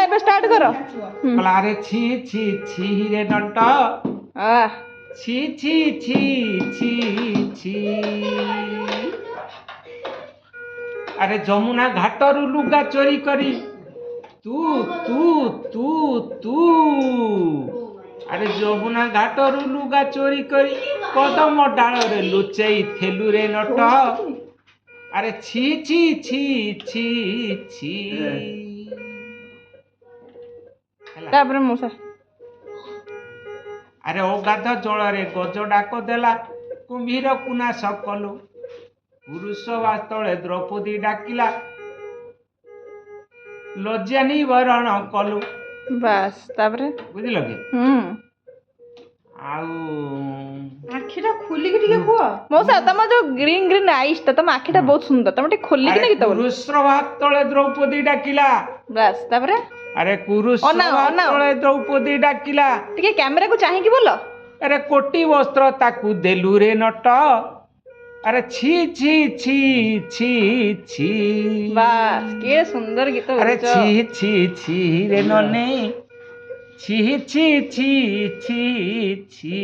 ଏବେ ଷ୍ଟାର୍ଟ କର। କହିଲା ଆରେ ଛି ଛି ଛି ରେ ନଟ ଛି ଛି ଛି ଛି ଛି ଆରେ ଯମୁନା ଘାଟରୁ ଲୁଗା ଚୋରି କରି ତୁ ତୁ ତୁ ତୁ ଆରେ ଯମୁନା ଘାଟରୁ ଲୁଗା ଚୋରି କରି କଦମ ଡାଳରେ ଲୁଚେଇ ଥେଲୁ ରେ ନଟ ଆରେ ଛି ଛି ଛି ଛି ଛି ତାପରେ ମୂଷା ଆରେ ଅଗାଧ ଜଳରେ ଗଜ ଡାକ ଦେଲା କୁମ୍ଭୀରକୁ ନାଶ କଲୁ ପୁରୁଷ ବାସ୍ତଳେ ଦ୍ରୌପଦୀ ଡାକିଲା ଲଜ୍ଜା ନିବାରଣ କଲୁ। ବାସ୍ ତାପରେ ବୁଝିଲ କି? ଆଉ ଆଖିଟା ଖୋଲିକି ଟିକେ କୁହ। ମଉସା ତମ ଯୋଉ ଗ୍ରୀନ ଗ୍ରୀନ ଆଇସ୍ ଟା ତମ ଆଖିଟା ବହୁତ ସୁନ୍ଦର ତମ ଟିକେ ଖୋଲିକି ନା ଗୀତ ବୋଲ। ପୁରୁଷ ବାସ୍ତଳେ ଦ୍ରୌପଦୀ ଡାକିଲା ବାସ୍ ତାପରେ ଆରେ ପୁରୁଷ ବାସ୍ତଳେ ଦ୍ରୌପଦୀ ଡାକିଲା ଟିକେ କ୍ୟାମେରାକୁ ଚାହିଁକି ବୋଲ। ଆରେ କୋଟି ବସ୍ତ୍ର ତାକୁ ଦେଲୁ ରେ ନଟ ଆରେ ଛି ଛି ଛି ଛି ଛି ବାସ୍ କି ସୁନ୍ଦର ଗୀତ ଆରେ ବୋଲୁଛ। ଛି ଛି ଛି ରେ ନନେ ଛି ଛି ଛି ଛି ଛି